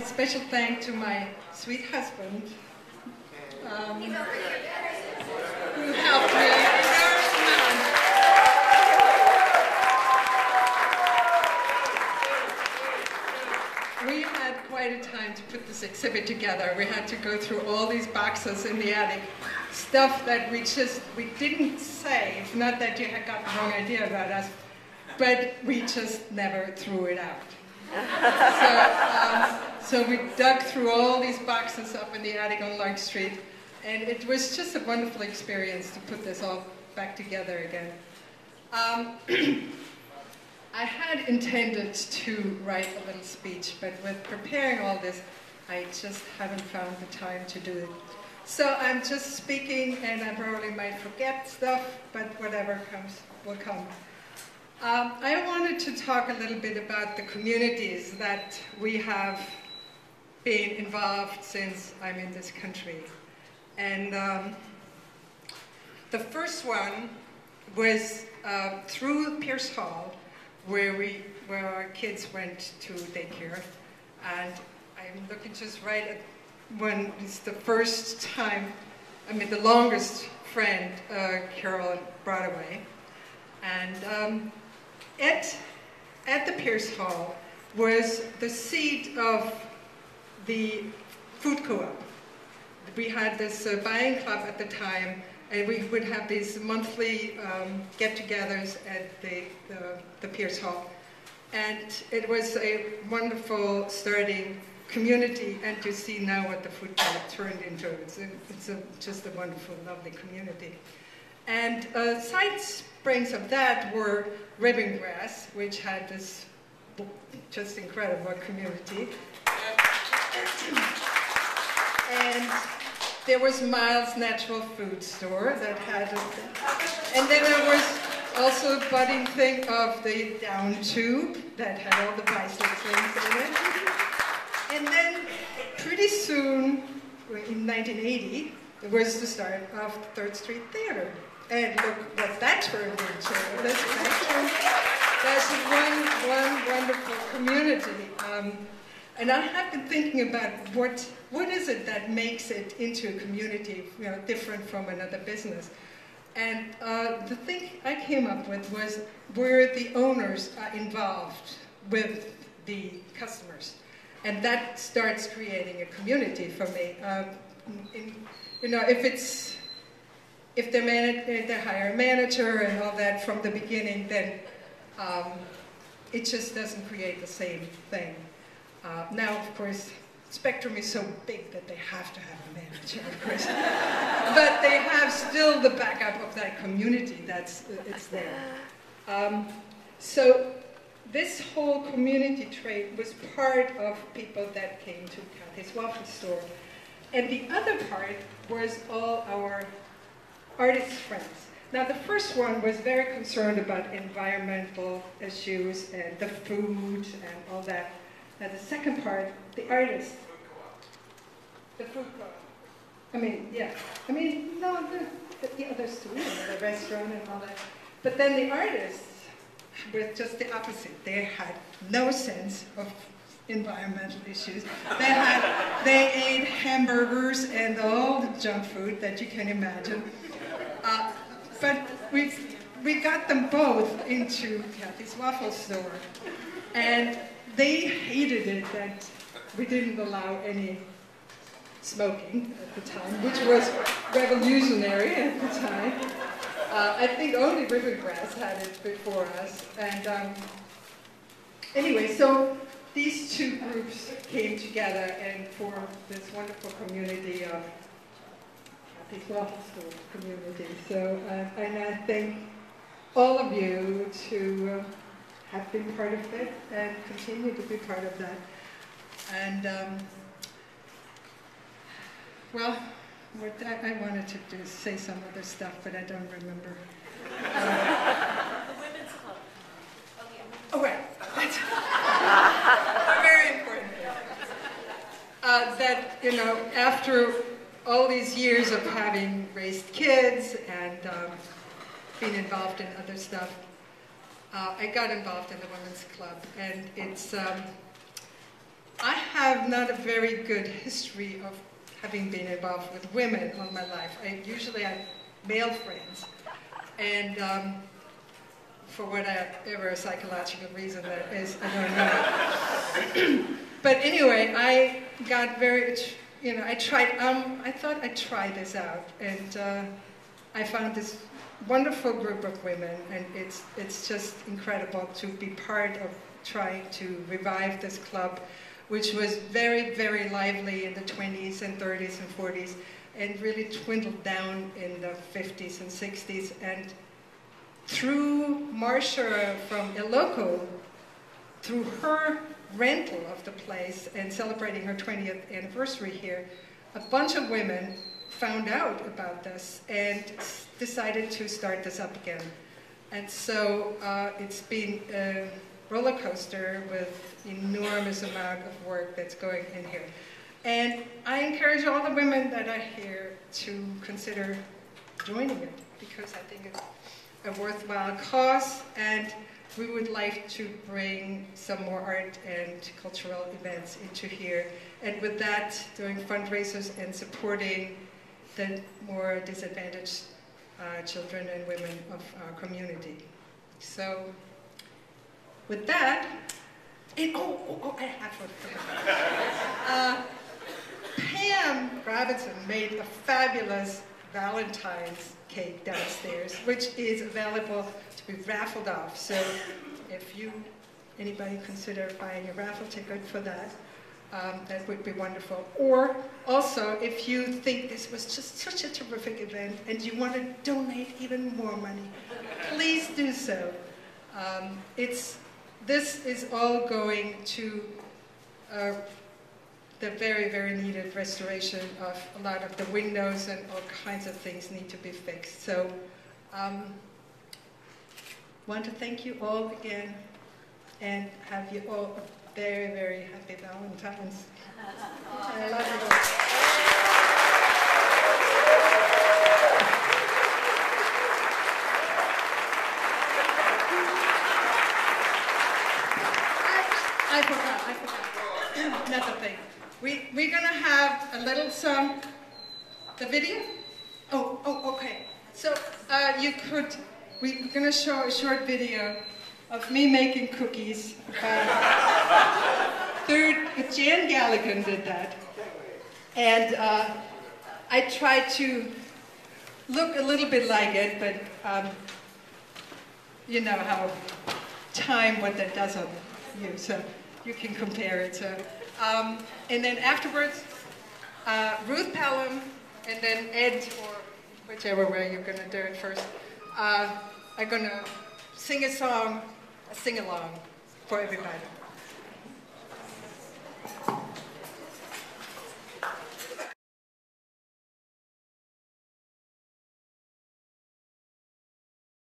special thanks to my sweet husband, who helped me enormous amount. We had quite a time to put this exhibit together. We had to go through all these boxes in the attic, stuff that we didn't save, not that you had got the wrong idea about us, but we just never threw it out. So we dug through all these boxes up in the attic on Lark Street, and it was just a wonderful experience to put this all back together again. I had intended to write a little speech, but with preparing all this, I just haven't found the time to do it. So I'm just speaking, and I probably might forget stuff, but whatever comes will come. I wanted to talk a little bit about the communities that we have been involved since I'm in this country. And the first one was through Pierce Hall, where our kids went to daycare. And I'm looking just right at when it's the first time, the longest friend Carol brought away. And at the Pierce Hall was the seat of the food co-op. We had this buying club at the time, and we would have these monthly get-togethers at the Pierce Hall. And it was a wonderful starting community, and you see now what the food co-op turned into. It's just a wonderful, lovely community. And side springs of that were Ribbongrass, which had this just incredible community. And there was Miles Natural Food Store that had and then there was also a budding thing of the Down Tube that had all the bicycle things in it. And then pretty soon, in 1980, there was the start of Third Street Theater. And look what that turned into. That's one wonderful community. And I have been thinking about what is it that makes it into a community, different from another business. And the thing I came up with was where the owners are involved with the customers. And that starts creating a community for me. If they hire a manager and all that from the beginning, then it just doesn't create the same thing. Now, of course, Spectrum is so big that they have to have a manager, of course. But they have still the backup of that community it's there. So this whole community trade was part of people that came to Cathy's Waffle store. And the other part was all our artist friends. Now, the first one was very concerned about environmental issues and the food and all that. Now, the second part, the artists. The food co-op. The others too, the restaurant and all that. But then the artists were just the opposite. They had no sense of environmental issues. They ate hamburgers and all the junk food that you can imagine. But we got them both into Cathy's Waffle store. And they hated it that we didn't allow any smoking at the time, which was revolutionary at the time. I think only Ribbongrass had it before us. And anyway, so these two groups came together and formed this wonderful community of Cathy's Waffle store community. So, and I thank all of you to have been part of it and continue to be part of that. And well, what I wanted to do is say some other stuff, but I don't remember. The Women's Club. Oh, right. That's a very important thing. That, after all these years of having raised kids and been involved in other stuff, I got involved in the Women's Club, and I have not a very good history of having been involved with women all my life. I usually have male friends, and for whatever psychological reason that is, I don't know. But anyway, I got very, I tried, I thought I'd try this out, and I found this wonderful group of women, and it's just incredible to be part of trying to revive this club, which was very, very lively in the 20s and 30s and 40s, and really dwindled down in the 50s and 60s. And through Marcia from Iloko, through her rental of the place and celebrating her 20th anniversary here, a bunch of women found out about this and decided to start this up again. And so it's been a roller coaster with enormous amount of work that's going in here. And I encourage all the women that are here to consider joining it, because I think it's a worthwhile cause, and we would like to bring some more art and cultural events into here. And with that, doing fundraisers and supporting the more disadvantaged children and women of our community. So, with that, I have one. Pam Robinson made a fabulous Valentine's cake downstairs, which is available to be raffled off. So, if anybody consider buying a raffle ticket for that, that would be wonderful. Or also, if you think this was just such a terrific event and you want to donate even more money, please do so. This is all going to the very, very needed restoration of a lot of the windows, and all kinds of things need to be fixed. So, want to thank you all again, and have you all a very, very happy Valentine's. I love you all. I forgot. Another thing. We're gonna have a little song. The video? Oh, okay. So we're gonna show a short video of me making cookies. Jan Galligan did that, and I tried to look a little bit like it, but you know how what that does on you, so you can compare it. So, and then afterwards, Ruth Pelham, and then Ed, or whichever way you're going to do it first, are going to sing a song, a sing-along for everybody.